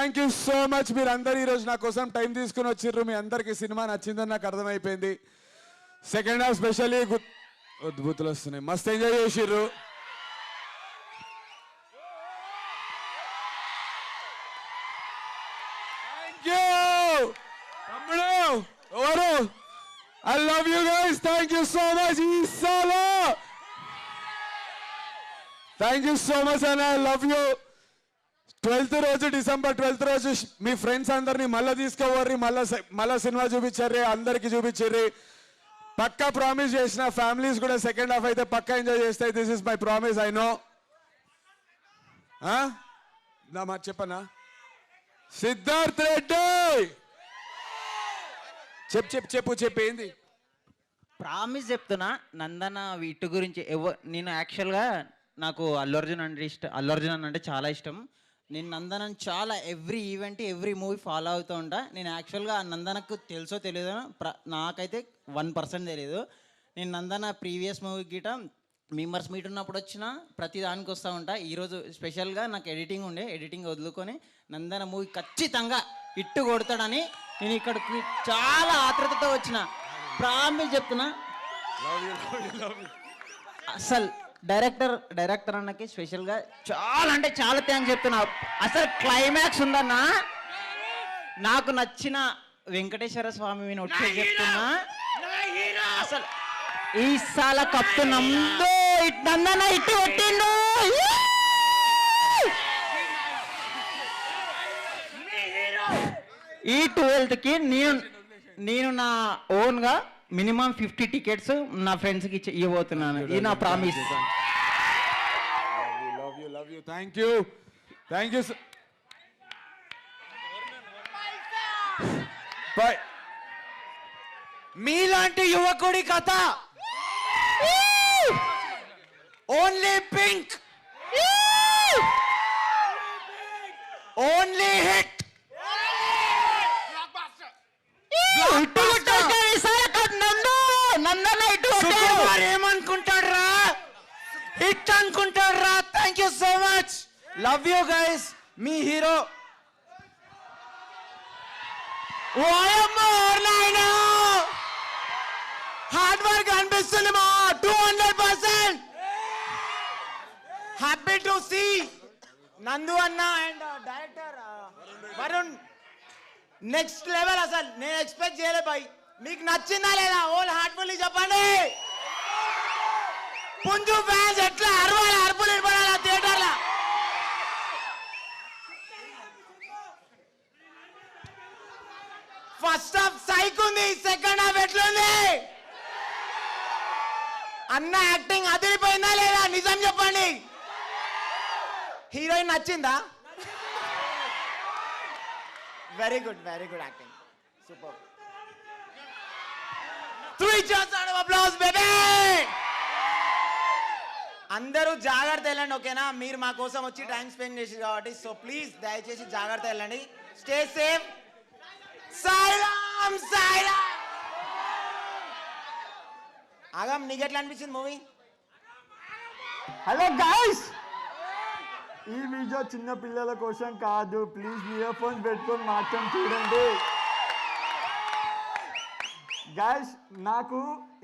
Thank you so much. మీరు అందరు ఈరోజు నా కోసం టైం తీసుకుని వచ్చిర్రు. మీ అందరికి సినిమా నచ్చిందని నాకు అర్థమైపోయింది. సెకండ్ హాఫ్ స్పెషల్లీ అద్భుతులు వస్తున్నాయి. మస్తు ఎంజాయ్ చేసిర్రు. థ్యాంక్ యూ తమ్ముడు ఎవరు. I love you guys. Thank you so much. ఈసాలో thank you so much and I love you. 12th రోజు డిసెంబర్ 12th రోజు మీ ఫ్రెండ్స్ అందరినీ మళ్ళీ తీసుకోవర్రి. మళ్ళా సినిమా చూపించారు. అందరికి చూపించారు. పక్కా ప్రామిస్ చేసిన ఫ్యామిలీస్ కూడా సెకండ్ హాఫ్ అయితే పక్కా ఎంజాయ్ చేస్తాయి. This is my promise. I know. నా మాట చెప్పనా. సిద్ధార్థ్ రెడ్డి చెప్పేంది ప్రామిస్ చెప్తున్నా. నందన వీటి గురించి నేను యాక్చువల్గా నాకు అల్లు అర్జున్ అంటే చాలా ఇష్టం. నేను నందనని చాలా every event every movie follow అవుతూ ఉంటా. నేను యాక్చువల్గా నందనకు తెలుసో తెలియదో నాకైతే 1% తెలియదు. నేను నందన ప్రీవియస్ మూవీ గిట మెంబర్స్ మీట్ ఉన్నప్పుడు వచ్చిన ప్రతి దానికి వస్తూ ఉంటా. ఈరోజు స్పెషల్గా నాకు ఎడిటింగ్ వదులుకొని నందన మూవీ ఖచ్చితంగా ఇట్టు కొడతాడని నేను ఇక్కడికి చాలా ఆతృతతో వచ్చిన. ప్రామిస్ చెప్తున్నా. అసలు డైరెక్టర్ అన్నకి స్పెషల్గా చాలా అంటే చాలా థ్యాంక్స్ చెప్తున్నా. అసలు క్లైమాక్స్ ఉందన్నా. నాకు నచ్చిన వెంకటేశ్వర స్వామి వచ్చే చెప్తున్నా. అసలు ఈ సాల కప్పు నందో నందన ఇట్టు కొట్టిండు. ఈ 12th నేను నా ఓన్గా మినిమం 50 టికెట్స్ నా ఫ్రెండ్స్కి ఇవ్వబోతున్నాను. ఇది నా ప్రామిస్. Thank you. మీలాంటి యువకుడి కథ ఓన్లీ పింక్, ఓన్లీ హిట్. ఏమనుకుంటాడ్రా, హిట్ అనుకుంటాడ్రా. Thank you so much. Love you guys. మీ హీరో హార్డ్ వర్క్ అనిపిస్తుంది మా 200%. హ్యాపీ టు సీ నందు అన్న and director Varun next level. అసలు నేను ఎక్స్పెక్ట్ చేయలే బై. మీకు నచ్చిందా లేదా ఓల్ హార్ట్ఫుల్లీ చెప్పండి. పుంజు ఫ్యాన్స్ ఎట్లా అరుపులు ఇవ్వాలా థియేటర్లో. ఫస్ట్ హాఫ్ సైక్ ఉంది, సెకండ్ హాఫ్ ఎట్లుంది అన్న. యాక్టింగ్ అదిరిపోయిందా లేదా నిజం చెప్పండి. హీరోయిన్ నచ్చిందా? Very good acting. Super. 3 cheers and applause baby. అందరూ జాగ్రత్త వెళ్ళండి ఓకేనా. మీరు మా కోసం వచ్చి టైం స్పెండ్ చేసి కాబట్టి సో ప్లీజ్ దయచేసి జాగ్రత్త వెళ్ళండి. Stay safe. సాయిరామ్ సాయిరామ్. ఆగం నీకు ఎట్లా అనిపించింది మూవీ? హలో గైస్, ఈ వీడియో చిన్న పిల్లల కోసం కాదు. ప్లీజ్ ఇయర్ ఫోన్స్ పెట్టుకొని మాత్రం చూడండి. గైస్, నాకు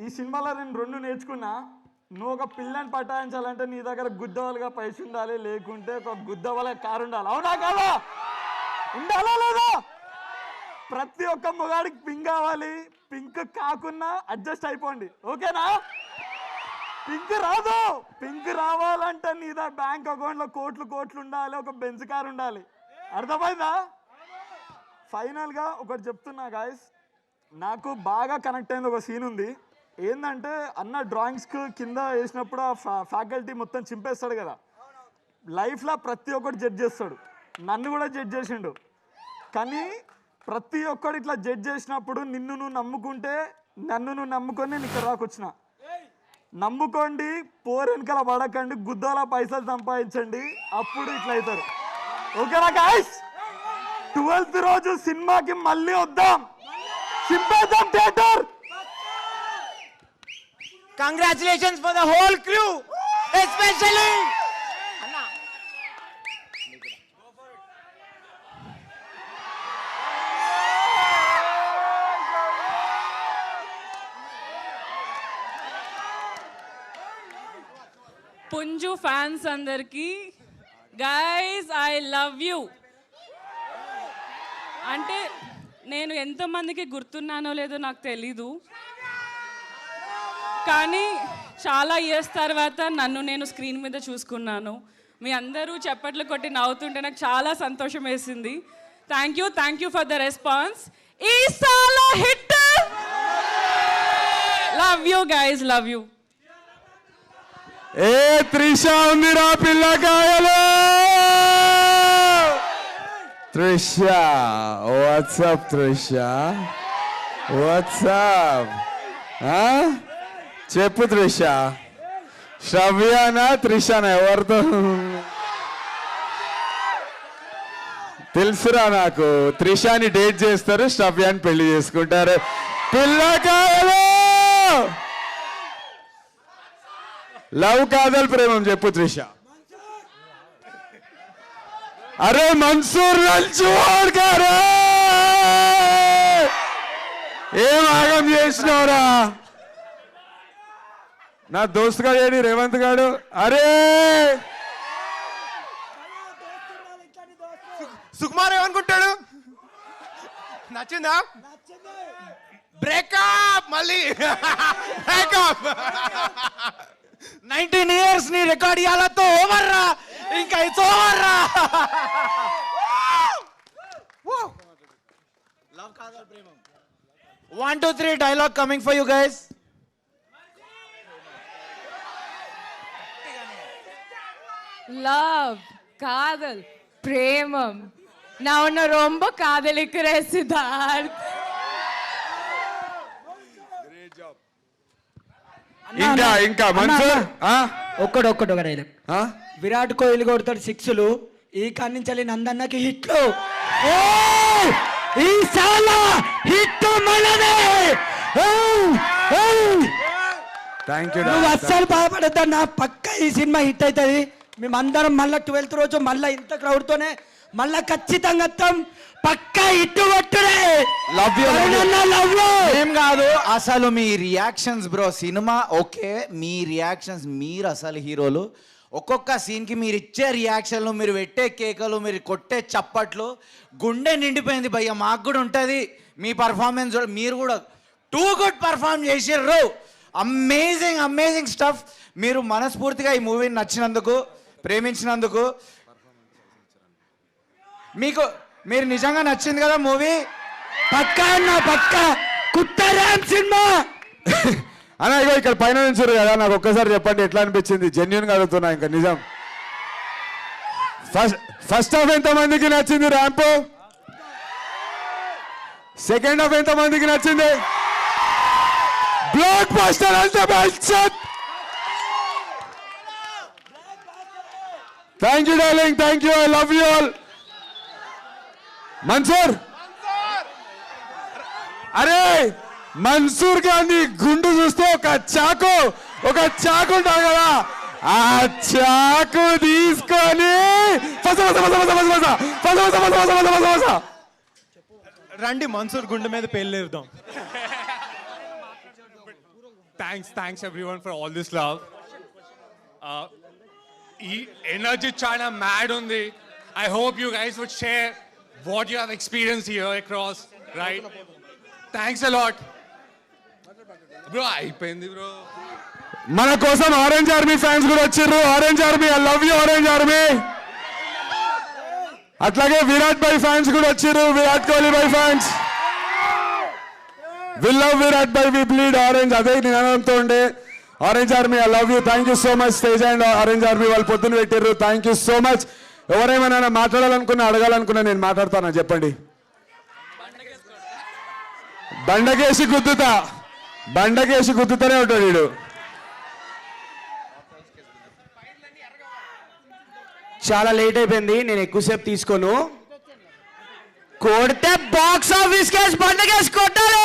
ఈ సినిమాలో నేను 2 నేర్చుకున్నా. నువ్వు ఒక పిల్లని పటాయించాలంటే నీ దగ్గర గుద్దవలుగా పైసలు ఉండాలి, లేకుంటే ఒక గుద్దవల కారు ఉండాలి. అవునా కాదా? ఉండాలా లేదా? ప్రతి ఒక్క మొగాడికి పింక్ కావాలి. పింక్ కాకున్నా అడ్జస్ట్ అయిపోండి ఓకేనా. పింక్ రాదు. పింక్ రావాలంటే నీ దగ్గర బ్యాంక్ అకౌంట్లో కోట్లు ఉండాలి, ఒక బెంజ్ కార్ ఉండాలి. అర్థమైందా? ఫైనల్గా ఒకటి చెప్తున్నా గాయస్, నాకు బాగా కనెక్ట్ అయింది ఒక సీన్ ఉంది. ఏంటంటే అన్న డ్రాయింగ్స్కి కింద వేసినప్పుడు ఆ ఫ్యాకల్టీ మొత్తం చింపేస్తాడు కదా. లైఫ్లో ప్రతి ఒక్కటి జడ్జ్ చేస్తాడు. నన్ను కూడా జడ్జ్ చేసిండు. కానీ ప్రతి ఒక్కడు ఇట్లా జడ్జ్ చేసినప్పుడు నిన్ను నువ్వు నమ్ముకుంటే, నన్ను నువ్వు నమ్ముకొని నేను ఇక్కడ రాకొచ్చిన. నమ్ముకోండి, పోరెనకల పడకండి, గుద్దల పైసలు సంపాదించండి, అప్పుడు ఇట్లా అవుతారు ఓకేనా గాయ్స్. 12th రోజు సినిమాకి మళ్ళీ వద్దాం, చింపేద్దాం theatre. Congratulations for the whole crew, especially పుంజు ఫ్యాన్స్ అందరికి గైస్ ఐ లవ్ యూ. అంటే నేను ఎంతమందికి గుర్తున్నానో లేదో నాకు తెలీదు, కానీ చాలా ఇయర్స్ తర్వాత నన్ను నేను స్క్రీన్ మీద చూసుకున్నాను. మీ అందరూ చప్పట్లు కొట్టి నవ్వుతుంటే నాకు చాలా సంతోషం వేసింది. Thank you for the response. ఈ సాల hit. Love you guys, love you. ఏ త్రిష ఉందిరా పిల్లకాయలు. Trisha, what's up Trisha, what's up. చెప్పు త్రిష. శ్రవ్యానా త్రిషనా ఎవరితో తెలుసురా నాకు. త్రిషాని డేట్ చేస్తారు, శ్రవ్యాన్ని పెళ్లి చేసుకుంటారు. పిల్లకాయలు లవ్ కాదల్ ప్రేమం చెప్పు త్రిష. అరే మన్సూర్ లంచోడ్ గారు ఏం ఆగం చేసినవరా. నా దోస్త్ గాడు ఏడి రేవంత్ గాడు. అరే సుకుమార్ ఏమనుకుంటాడు? నచ్చిందా? బ్రేకప్ మళ్ళీ బ్రేకప్. 19 years ని రికార్డ్ ఇయ్యాలతో ఓవర్ రా, ఇంకా ఇట్స్ ఓవర్ రా. లవ్ కాదల్ ప్రేమం. 1 2 3 dialogue coming for you guys. Love, காதல், பிரேமம். நான் உன்னை ரொம்ப காதலிக்கிறேன் சித்தார்த். ఇంకా మన్సూర్ ఒక్కడొక్క డైలాగ్. విరాట్ కోహ్లీ కొడతాడు 6లు, ఈ కాడి నుంచి నందన్నకి హిట్లు. ఈ సాల హిట్ మనదే. Thank you. నువ్వు అస్సలు బాధపడద్దా, నా పక్క ఈ సినిమా హిట్ అవుతుంది. మేమందరం మళ్ళీ 12th రోజు మళ్ళీ ఇంత క్రౌడ్తోనే మళ్ళా ఖచ్చితంగా పక్కా ఇట్టు కొట్టుడే. Love you. ఏం కాదు అసలు మీ రియాక్షన్స్ బ్రో. సినిమా ఓకే, మీ రియాక్షన్స్, మీరు అసలు హీరోలు. ఒక్కొక్క సీన్కి మీరు ఇచ్చే రియాక్షన్లు, మీరు పెట్టే కేకలు, మీరు కొట్టే చప్పట్లు గుండె నిండిపోయింది భయ్య. మాకు కూడా ఉంటుంది మీ పర్ఫార్మెన్స్. మీరు కూడా టూ గుడ్ పర్ఫార్మ్ చేసిర్రు. Amazing stuff. మీరు మనస్ఫూర్తిగా ఈ మూవీని నచ్చినందుకు, ప్రేమించినందుకు, మీరు నిజంగా నచ్చింది కదా మూవీ. పక్కా అన్న పక్కా కుట్టరామ్ సినిమా. అన్న ఇగో ఇక్కడ పైన నుంచి కదా, నాకు ఒక్కసారి చెప్పండి ఎట్లా అనిపించింది. జెన్యున్ గా అడుగుతున్నా, ఇంకా నిజం. ఫస్ట్ హాఫ్ ఎంత మందికి నచ్చింది ర్యాంప్? సెకండ్ హాఫ్ ఎంత మందికి నచ్చింది? బ్లాక్ బస్టర్ అంటే బల్చత్. Thank you darling, thank you, I love you all. Mansoor, అరే మన్సూర్ గాంధీ గుండు చూస్తే ఒక చాకు ఉంటుంది కదా, ఆ చాకు తీసుకొని రండి మన్సూర్ గుండె మీద పెళ్ళేద్దాం. Thanks everyone for all this love. ఈ ఎనర్జీ చాలా మ్యాడ్ ఉంది. I hope you guys would share what you have experienced here across, right? Thanks a lot. Bro, అయిపోయింది bro. మన కోసం ఆరెంజ్ ఆర్మీ ఫ్యాన్స్ కూడా వచ్చారు. Orange army, I love you orange army. అట్లాగే Virat bhai fans కూడా వచ్చారు. Virat Kohli bhai fans, we love Virat bhai, we bleed orange. అదే నినాదంతో ఉండే orange army, I love you. Thank you so much. Teja and orange army వాళ్ళు పొద్దున్న పెట్టారు. Thank you so much. ఎవరేమైనా మాట్లాడాలనుకున్నా, అడగాలనుకున్నా నేను మాట్లాడతానా చెప్పండి. బండకేసి గుద్దుతూనే ఉంటాడు వీడు. చాలా లేట్ అయిపోయింది, నేను ఎక్కువసేపు తీసుకోను. కొడితే బాక్స్ ఆఫీస్ కేసు బండకేసి కొట్టాలి.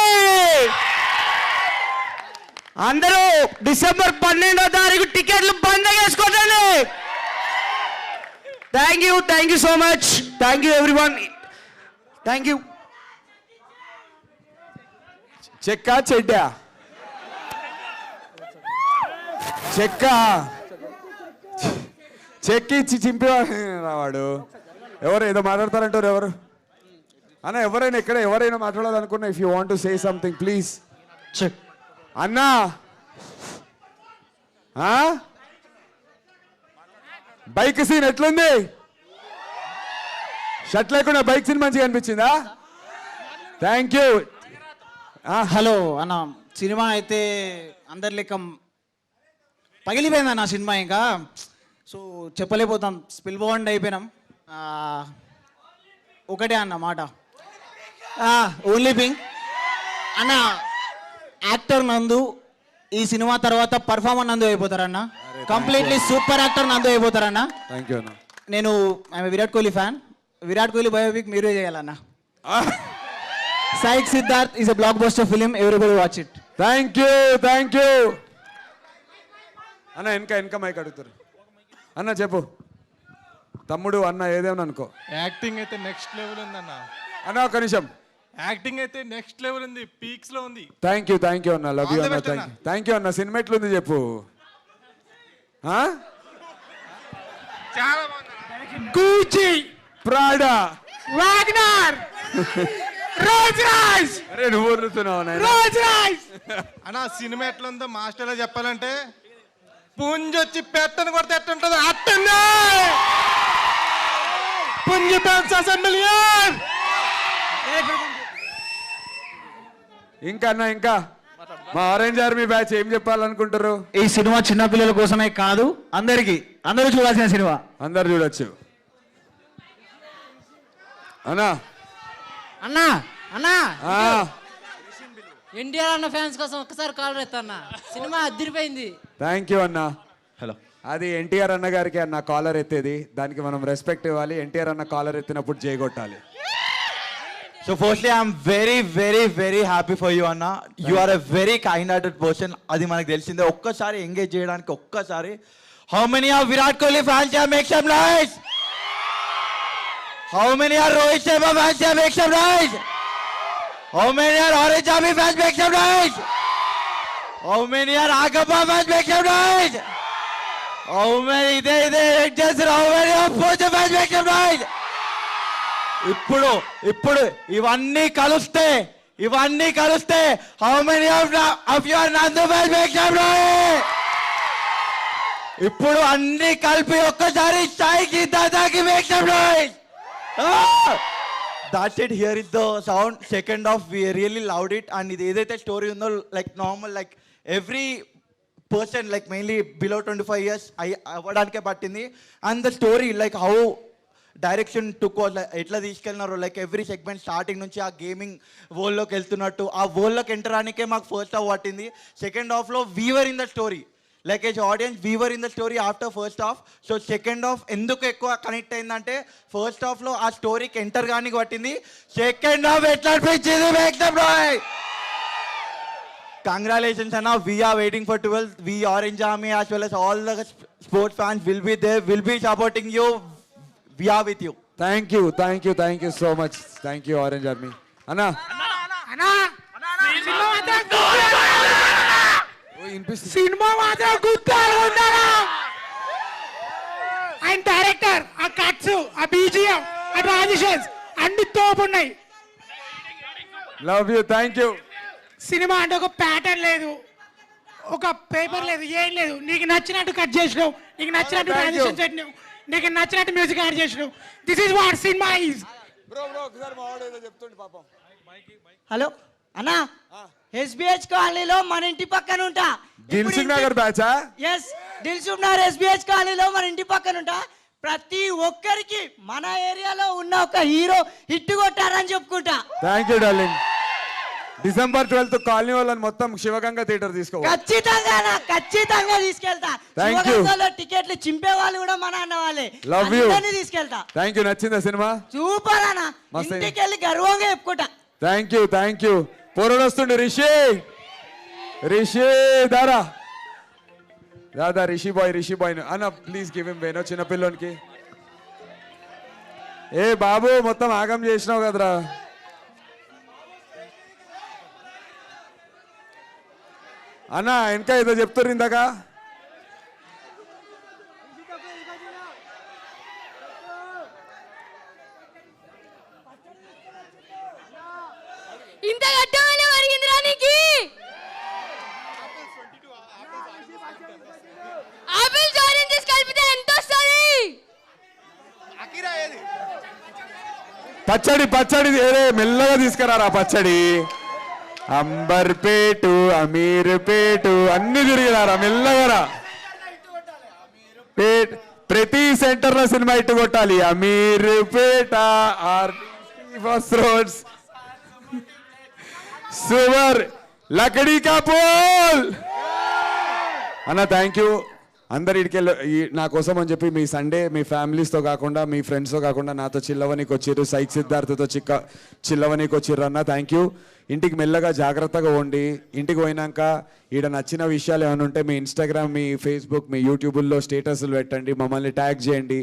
అందరూ డిసెంబర్ 12వ తారీఖు టికెట్లు బండకేసి కొట్టండి. Thank you so much. Thank you everyone. Thank you. చెక్క చెడ్డా చెక్క చెక్ ఇచ్చి చింపి వాడు ఎవరు ఏదో మాట్లాడతారంటారు ఎవరు అన్న ఎవరైనా ఇక్కడ ఎవరైనా మాట్లాడాలనుకున్నా if you want to say something please check అన్నా బైక్ సీన్ ఎట్లుంది షర్ట్ లేకుండా బైక్ సీన్ మంచిగా అనిపించిందా థ్యాంక్ యూ హలో అన్న సినిమా అయితే అందరి లెక్క పగిలిపోయింది అన్న సినిమా ఇంకా సో చెప్పలేకపోతాం స్పిల్ బాండ్ అయిపోయినాం ఒకటే అన్న మాట ఓన్లీ థింగ్ అన్న యాక్టర్ నందు ఈ సినిమా తర్వాత పర్ఫార్మర్ నందు అయిపోతారన్న కంప్లీట్లీ సూపర్ యాక్టర్ నందు అయిపోతారన్న థ్యాంక్ యూ అన్న నేను I'm Virat Kohli fan Virat Kohli biopic మీరే చేయాలన్న Psych Siddharth is a blockbuster film. Everybody watch it. Thank you అన్న వెనక మైక్ అడుగుతారు అన్న చెప్పు తమ్ముడు అన్న ఏదేమని అనుకో యాక్టింగ్ అయితే నెక్స్ట్ లెవెల్ ఉంది అన్న అన్న ఒక నిమిషం యాక్టింగ్ అయితే నెక్స్ట్ లెవెల్ ఉంది పీక్స్ లో ఉంది థ్యాంక్ యూ అన్న లవ్ యూ All the అన్న best, థ్యాంక్ యూ అన్న సినిమా ఎట్లుంది చెప్పు చాలా బాగుంది గూచి ప్రాడా వాగ్నర్ రోజ్ రాయ్స్ అరే నువ్వు వదులుతున్నావు నాయనా. రోజ్ రాయ్స్ అన్న సినిమా ఎట్లుందో మాస్టర్లో చెప్పాలంటే పుంజొచ్చి పెట్టను కొడితే ఎట్టుంటుందో అట్టుంది పుంజి పెన్స్ మిలియన్ ఇంకా అన్న ఇంకా మా ఆరెంజ్ ఆర్మీ బ్యాచ్ ఏం చెప్పాలనుకుంటారు ఈ సినిమా చిన్న పిల్లల కోసమే కాదు అందరూ చూడాల్సిన సినిమా అందరు చూడొచ్చు అన్నా అన్నా అన్నా ఆ, ఎన్టీఆర్ అన్న ఫ్యాన్స్ కోసం ఒక్కసారి కాల్ ఎత్తన్న సినిమా అదిరిపోయింది థ్యాంక్ యూ అన్న హలో అది ఎన్టీఆర్ అన్న గారికి అన్న కాలర్ ఎత్తేది దానికి మనం రెస్పెక్ట్ ఇవ్వాలి ఎన్టీఆర్ అన్న కాలర్ ఎత్తినప్పుడు జయగొట్టాలి so firstly I'm very happy for you అన్న you are a very kind hearted person అది మనకు తెలిసిందే ఒక్కసారి ఎంగేజ్ చేయడానికి ఒక్కసారి how many are Virat Kohli fans have make some noise how many are Rohit Sharma fans have make some noise how many are orange army fans make some noise how many are ఆగప్ప fans make some noise how many ఇదే just how many are పోచ fans make some noise ఇప్పుడు ఇవన్నీ కలిస్తే how many of your Nandu fans make some noise ఇప్పుడు అన్ని కలిపి ఒక్కసారి స్థాయికి దాదాకి make some noise that's it here is the sound second half we really loved it and ఇది ఏదైతే స్టోరీ ఉందో like normal like every person like mainly below 25 years అవ్వడానికే పట్టింది and the story like how direction took ఎట్లా తీసుకెళ్ళినారు like every segment starting నుంచి ఆ gaming వరల్డ్లోకి వెళ్తున్నట్టు ఆ వరల్డ్లోకి ఎంటర్ అనికే మాకు ఫస్ట్ హాఫ్ పట్టింది సెకండ్ హాఫ్లో viewer in the story like age audience viewer in the story after first half so second half ఎందుకు ఎక్కువ కనెక్ట్ అయిందంటే ఫస్ట్ హాఫ్లో ఆ స్టోరీకి ఎంటర్ కానీ పట్టింది సెకండ్ హాఫ్ ఎట్లా అనిపించింది మేక్ దెమ్ రాయ్ కంగ్రాచులేషన్స్ అన్న we are waiting for 12 we orange army as well as all the sports fans will be there, will be supporting you. We are with you. Thank you so much thank you orange army అన్నా cinema మాత్రం గుర్తాలు ఉన్నారా ఆయన director ఆ cuts ఆ BGM ఆ transitions అన్ని తోపున్నాయి love you thank you cinema అంటే ఒక ప్యాటర్న్ లేదు ఒక పేపర్ లేదు ఏం లేదు నీకు నచ్చినట్టు కట్ చేసినావు నీకు నచ్చినట్టు ట్రాన్సిషన్ పెట్టినావు నీకు నచ్చినట్టు మ్యూజిక్ యాడ్ చేసినావు this is what cinema is hello అన్నా ఎస్బిహెచ్ కాలనీలో మన ఇంటి పక్కన ఉంటా దిల్సుఖ్ నగర్ బ్యాచా ఎస్ దిల్సుఖ్ నగర్ ఎస్బిహెచ్ కాలనీలో మన ఇంటి పక్కన ఉంటా ప్రతి ఒక్కరికి మన ఏరియాలో ఉన్న ఒక హీరో హిట్ కొట్టారని చెప్పుకుంటా thank you darling December 12th colony వాళ్ళని మొత్తం శివగంగ థియేటర్ తీసుకో ఖచ్చితంగా తీసుకెళ్తా Thank you. శివగంగలో టికెట్లు చింపే వాళ్ళు కూడా మన అన్న వాళ్ళే Love you. అందరినీ తీసుకెళ్తా థ్యాంక్ యూ నచ్చిందా సినిమా సూపర్ అన్న మస్తు. ఇంటికి వెళ్ళి గర్వంగా చెప్పుకుంటా థ్యాంక్ యూ పోరడు వస్తుండే రిషి దారా దాదా రిషి బాయ్ అన్న ప్లీజ్ గివ్ హిమ్ వేనో చిన్న పిల్లోనికి ఏ బాబు మొత్తం ఆగం చేసినావు కదరా అన్న ఇంకా ఏదో చెప్తారు ఇందాక ఇంత గట్టమైన మరిగిందిరా నీకు ఆపిల్స్ ఆరెంజెస్ కలిపితే ఎంత వస్తుంది పచ్చడి ఏరే మెల్లగా తీసుకురారా పచ్చడి. అంబర్పేటు అమీర్పేటు అన్ని తిరిగినారా మెల్లగా. ప్రతి సెంటర్ లో సినిమా ఇట్టు కొట్టాలి. అమీర్పేట ఫస్ట్ రోడ్స్ సువర్ లకడీ కా పోల్ అన్న. థ్యాంక్ యూ అందరు ఇడికెళ్ళి నా కోసం అని చెప్పి మీ సండే మీ ఫ్యామిలీస్తో కాకుండా మీ ఫ్రెండ్స్తో కాకుండా నాతో చిల్లవనికి వచ్చిర్రు. సైక్ సిద్ధార్థతో చిల్లవనికి వచ్చిర్రు అన్న. Thank you. ఇంటికి మెల్లగా జాగ్రత్తగా ఉండి ఇంటికి పోయినాక ఈడ నచ్చిన విషయాలు ఏమైనా ఉంటే మీ ఇన్స్టాగ్రామ్ మీ ఫేస్బుక్ మీ యూట్యూబ్లో స్టేటస్లు పెట్టండి, మమ్మల్ని ట్యాగ్ చేయండి.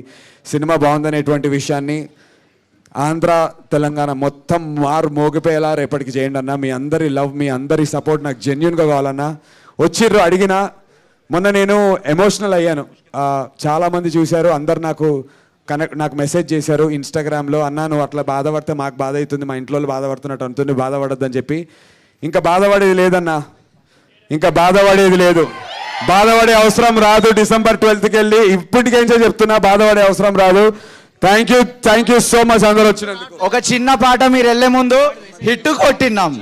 సినిమా బాగుందనేటువంటి విషయాన్ని ఆంధ్ర తెలంగాణ మొత్తం మోగిపోయేలా రేపటికి చేయండి అన్న. మీ అందరి లవ్ మీ అందరి సపోర్ట్ నాకు జెన్యున్గా కావాలన్నా. వచ్చిర్రు అడిగినా మొన్న నేను ఎమోషనల్ అయ్యాను. చాలామంది చూశారు, అందరు నాకు మెసేజ్ చేశారు ఇన్స్టాగ్రామ్లో. అన్నా నువ్వు అట్లా బాధపడితే మాకు బాధ అవుతుంది, మా ఇంట్లో బాధపడుతున్నట్టు అంటుంది, బాధపడద్దని చెప్పి. ఇంకా బాధపడేది లేదన్నా, ఇంకా బాధపడేది లేదు. బాధపడే అవసరం రాదు. డిసెంబర్ 12కి వెళ్ళి ఇప్పటికేంచో చెప్తున్నా, బాధపడే అవసరం రాదు. థ్యాంక్ యూ సో మచ్ అందరు వచ్చినందుకు. ఒక చిన్న పాట మీరు వెళ్ళే ముందు హిట్ కొట్టినాం,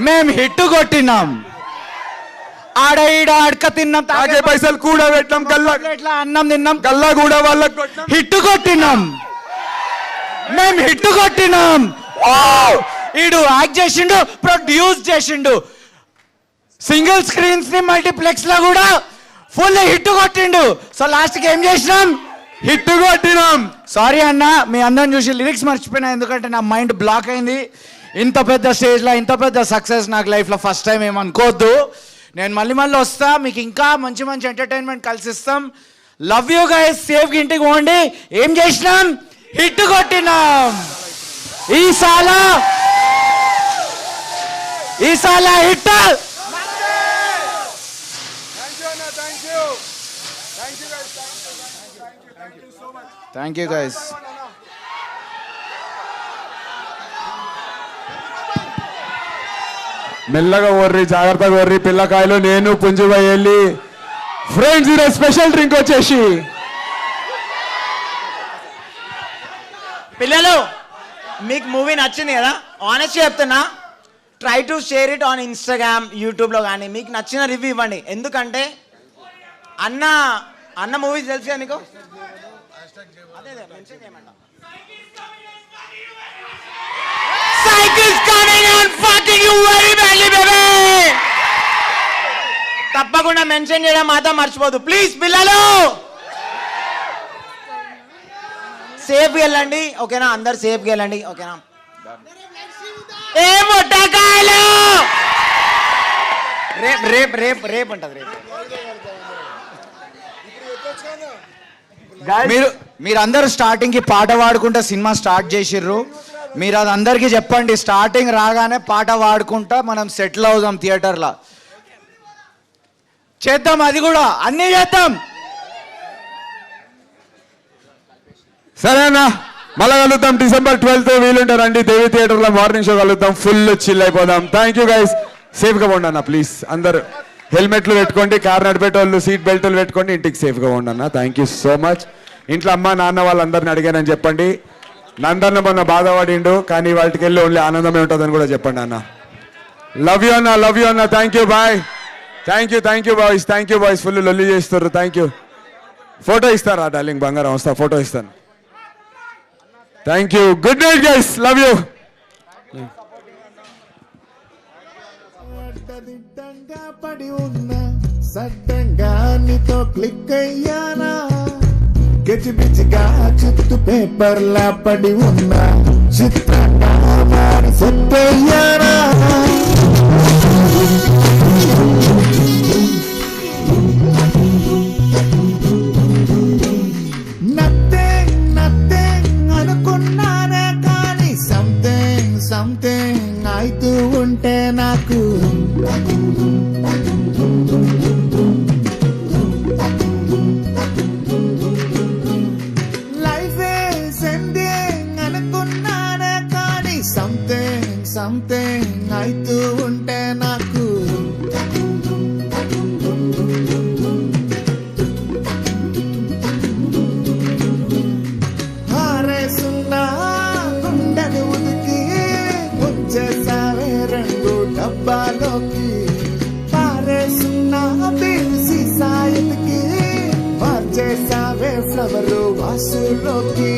మేము హిట్ కొట్టినాం. ఆడ ఈడ అడక తిన్నాం, తాగే పైసలు కూడా పెట్టినాం, అన్నం తిన్నాం, కల్లా కూడా వాళ్ళకి హిట్ కొట్టినాం, మేము హిట్ కొట్టినాం. ఈడు యాక్ట్ చేసిండు, ప్రొడ్యూస్ చేసిండు, సింగిల్ స్క్రీన్స్ ని మల్టీప్లెక్స్ లో కూడా ఫుల్ హిట్ కొట్టిండు. సో లాస్ట్ కి ఏం చేసినాం? హిట్ కొట్టినాం. సారీ అన్న, మీ అందరం చూసి లిరిక్స్ మర్చిపోయినా, ఎందుకంటే నా మైండ్ బ్లాక్ అయింది. ఇంత పెద్ద స్టేజ్లో ఇంత పెద్ద సక్సెస్ నాకు లైఫ్లో ఫస్ట్ టైం ఏమనుకోవద్దు. నేను మళ్ళీ వస్తా, మీకు ఇంకా మంచి మంచి ఎంటర్టైన్మెంట్ కలిసిస్తాం. Love you guys. సేఫ్గా ఇంటికి పోండి. ఏం చేసినాం? హిట్ కొట్టినాం. ఈసాల హిట్. Thank you guys. మెల్లగా ఓర్రి, జాగ్రత్తగా ఓర్రి పిల్లకాయలు. నేను పుంజుగా వెళ్ళి ఫ్రెండ్స్ ఈరోజు స్పెషల్ డ్రింక్ వచ్చేసి. పిల్లలు మీకు మూవీ నచ్చింది కదా, ఆనెస్ట్ చెప్తున్నా, try to share it on Instagram యూట్యూబ్లో కానీ మీకు నచ్చిన రివ్యూ ఇవ్వండి. ఎందుకంటే అన్న మూవీస్ తెలుసు కదా మీకు. అదే మెన్షన్ చేయమంట. తప్పకుండా మెన్షన్ చేయడం మాత్రం మర్చిపోదు ప్లీజ్. పిల్లలు సేఫ్ వెళ్ళండి ఓకేనా, అందరు సేఫ్ వెళ్ళండి ఓకేనా. ఏ ముట్టకాయలు రేపు రేపు రేపు ఉంటుంది. రేపు మీరందరూ స్టార్టింగ్ కి పాట పాడుకుంటా సినిమా స్టార్ట్ చేసిర్రు. మీరు అది అందరికీ చెప్పండి, స్టార్టింగ్ రాగానే పాట పాడుకుంటా మనం సెటిల్ అవుదాం థియేటర్లో. చేద్దాం, అది కూడా అన్నీ చేద్దాం. సరేనా, మళ్ళా కలుద్దాం డిసెంబర్ 12th. వీలుంటారండి దేవి థియేటర్లో మార్నింగ్ షో కలుద్దాం. ఫుల్ చిల్ అయిపోదాం. Thank you guys. సేఫ్గా ఉండి అన్న ప్లీజ్. అందరు హెల్మెట్లు పెట్టుకోండి, కార్ నడిపేటోళ్ళు సీట్ బెల్ట్లు పెట్టుకోండి, ఇంటికి సేఫ్గా ఉండి అన్న. Thank you so much. ఇంట్లో అమ్మ నాన్న వాళ్ళందరిని అడిగానని చెప్పండి. నందన్న మొన్న బాధపడిండు, కానీ వాటికి వెళ్ళి ఓన్లీ ఆనందమే ఉంటుందని కూడా చెప్పండి అన్న. లవ్ యూ అన్న, లవ్ యూ అన్న. Thank you, bye. Thank you boys, thank you boys. Full లొల్లి చేస్తారు. Thank you. ఫోటో ఇస్తారా డార్లింగ్? బంగారం వస్తా, ఫోటో ఇస్తాను. Thank you. Good night guys, love you. పడి ఉన్నా సడ్డంగా నీతో క్లిక్ అయ్యానా, గజిబిజిగా చుట్టూ పేపర్లా పడి ఉన్నా చిత్రంగా మారి సెట్ అయ్యానా. నథింగ్ అనుకున్నానే కానీ సంథింగ్ అయితూ ఉంటే నాకు లైఫ్ ఈజ్ ఎండింగ్ అనుకున్నానే కానీ సంథింగ్ అయితూ ఉంటే నాకు హారేసున్నా గుండెను ఉదికి వచ్చేసావే రెండు డబ్బాలోకి పారేసున్నా బీసి సాయతికి మార్చేసావే ఫ్లవరు వాసులోకి